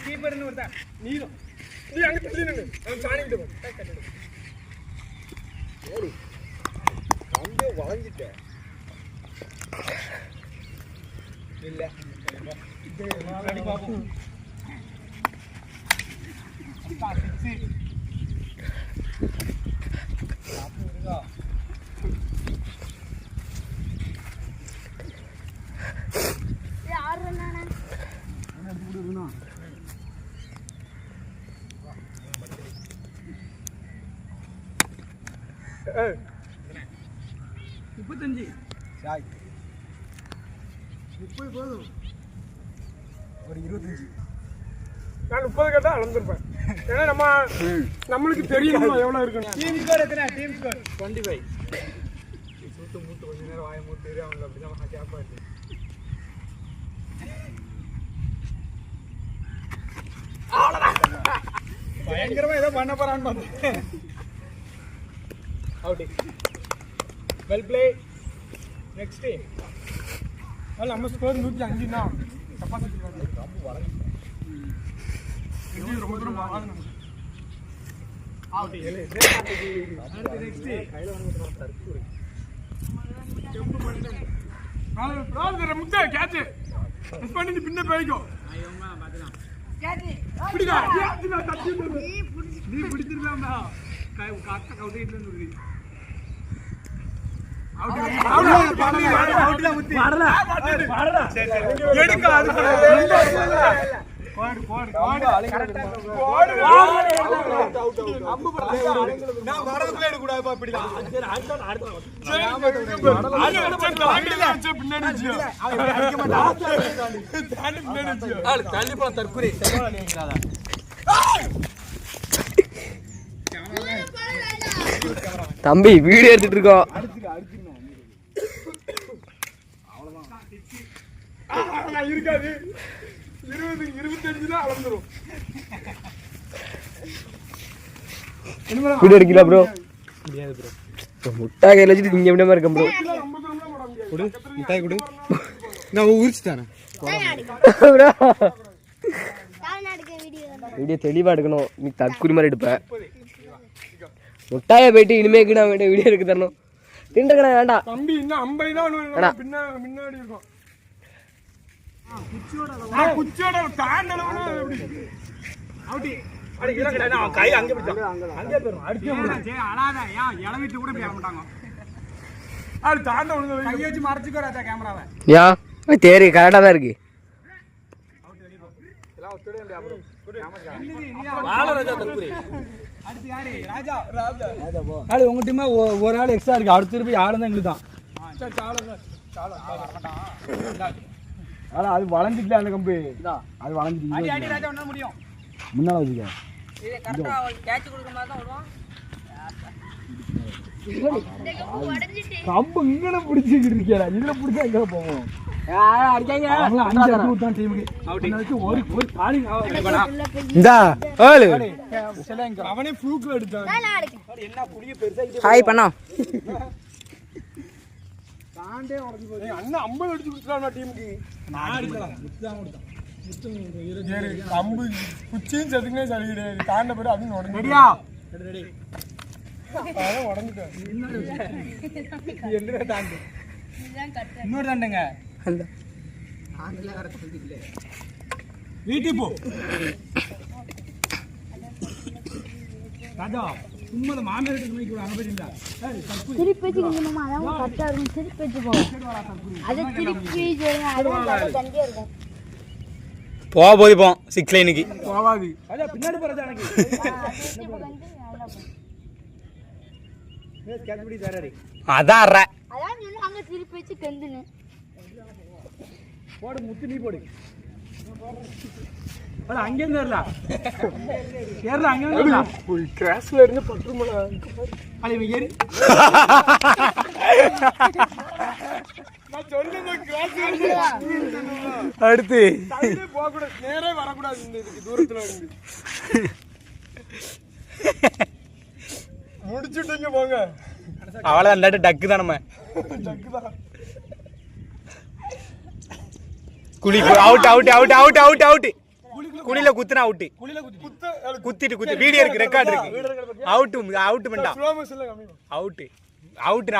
கீப்பர்னு ஒருத்தா நீரும் நீ அங்க தள்ளி நின்னு அவன் சாணிட்டு போ ஓடு அங்கே வளைஞ்சிட்டே இல்ல அடி பாப்போம் அப்பா 6 பாப்போம் யார் வந்தானே என்ன புடுறனா ஏய் 35 சாய் 30 போதும் ஒரு 25 நான் 30 கேட்டா அளந்திருப்பேன் ஏன்னா நம்மளுக்கு தெரியும் எவ்வளவு இருக்கு டீம் ஸ்கோர் எத்தனை டீம் ஸ்கோர் 25 சூத்து மூட்டு கொஞ்ச நேரம் வாய மூட்டு அவங்க அப்படிதான் கேப்பாச்சு பயங்கரமா ஏதோ பண்ண போறான்னு பார்த்தேன் அவுட் வெல் பிளே நெக்ஸ்ட் அல்ல நம்ம ஸ்கோர் 105 னா கெபாசிட்டி ரொம்ப வளர்ந்து இது ரொம்ப தூரம் வாங்கணும் அவுட் நெக்ஸ்ட் கையில வந்து தர்க்கு ஜம்ப் பண்ணிட்டேன் ப்ராப்ளம் முட்டை கேட்ச் மிஸ் பண்ணி பின்ன போய்க்கோ ஐயோமா பாத்துலாம் கேட்ச் பிடிடா கேட்ச் நான் தட்டி நீ பிடிச்சிருந்தாடா காக்க கவுட்டிட்டு வந்து அவுட் அவுட்ல முத்தி பாடடா பாடடா எடுக்க அது போடு போடு போடு கரெக்ட்டா போடு அவுட் அம்பு போடுறா நான் வரதுக்குள்ள எடுக்க கூடாதுப்பா இப்படிதான் சரி அடுத்த அடுத்த பின்னாடி ஜியோ அவன் அடிக்க மாட்டான் தாண்டி பின்னாடி ஜியோ தாண்டி போற தற்குறி செவல நீங்கறாத தம்பி வீடியோ எடுத்துட்டு இருக்கோம் அவ்வளவுதான் இருக்காது 20 25 தான் அளந்துரும் வீடியோ எடுக்கல ப்ரோ முடியாது ப்ரோ முட்டை கையில வச்சிட்டு நீங்க எப்படிமா இருக்க ப்ரோ குடு முட்டாய் குடு நான் ஊர்ச்சிட்டானே ப்ரோ வீடியோ தெளிவா எடுக்கணும் நீ தற்குறி மாதிரி எடுப்ப முட்டாயை போயிட்டு இனிமேக்கு நான் வீடியோ எடுக்க தரணும் திண்டக்கணா வேண்டாம் தம்பி இன்னும் 50 தான் பின்னாடி இருக்கும் குச்சியோட தாண்டலவனா அவுட்டி அடிக்குறா கடா கை அங்க பிடிச்சான் அங்க போறோம் அடிச்சு அழாத ஏன் இளவிட்டு கூட பேச மாட்டாங்க அது தாண்ட ஒழுங்க கை வச்சு மறைச்சுக்கோ ராஜா கேமராவை யா தேரி கரெக்டா தான் இருக்கு அவுட் வெளிய போ எல்லாம் ஒத்துடே இல்ல ப்ரோ வாள ராஜா தக்குரி அடுத்து யாரு ராஜா ராஜா போ ஆளு உங்க டீம் ஒரு ஆள் எக்ஸ்ட்ரா இருக்கு அடுத்து போய் ஆளு தான் எங்களுக்கு தான் சரி சால வரமாட்டான் ஆனா அது வளைஞ்சிட்டல அந்த கம்பு அது வளைஞ்சிட்டு அடி அடி ராஜா உன்னால முடியும் முன்னால வச்சுக்க இது கரெக்ட்டா கேட்ச் கொடுக்க மாதிரி தான் ஓடுவான் கம்பு இங்கன பிடிச்சிட்டு இருக்கேடா இதுல பிடிச்சா எங்க போவோம் அடிச்சாங்க அவங்க அஞ்சு அடி ஊத்தான் டீமுக்கு அவுட் ஒரு பாலி இந்தா ஓலு அவனே ஃப்ளூக்ல எடுத்தான் என்ன புளிய பெருசா ஹாய் பண்ணா தாண்டே உடைஞ்சு போய் அண்ணா 50 அடிச்சு குடுறானா டீமுக்கு நான் அடிக்கலாம் முத்தான் முத்தான் கம்பு குச்சியும் செதுங்கனே சரி கிடையாது தாண்ட பேரு அது உடைஞ்சு ரெடியா ரெடி அத உடைஞ்சிட்டேன் என்னடா தாண்டு இதுதான் கட்ட இன்னொரு தாண்டங்க அந்த ஆங்கல வர சொல்லிட்டே வீட்டி போ ராஜா சும்மா மாமே எடுத்து போய் கூட அங்க போயிடல திருப்பி வச்சிங்க மாமா அதான் கரெக்ட்டா இருக்கும் திருப்பி வச்சு போ அது திருப்பி ஜெயங்க அது கண்டியா இருக்கும் போய் போ 6 லைனுக்கு போவாது ராஜா பின்னாடி போறதா எனக்கு மேஸ் கேட்படி தரடி அதான் அதான் நீ அங்க திருப்பி வச்சு கந்துன போடு முத்து நீ போடு அட அங்க இருந்து வரல ஏறல அங்க இருந்து வரல போய் கிராஸ்ல இருந்து பட்டுமல அட இவன் ஏறி நான் சொல்லுங்க கிராஸ்ல இருந்து அடுத்து தள்ளியே போக கூடாது நேரே வர கூடாது இந்த இதுக்கு தூரத்துல இருந்து முடிச்சிட்டீங்க போங்க அவள அந்த டக்கு தான் நம்ம டக்கு தான் குழி out out out out out out குழியில குத்துனா அவுட் குத்திட்டு வீடியோ இருக்கு ரெக்கார்ட் இருக்கு அவுட் பண்ணிட்டான் அவுட் அவுட்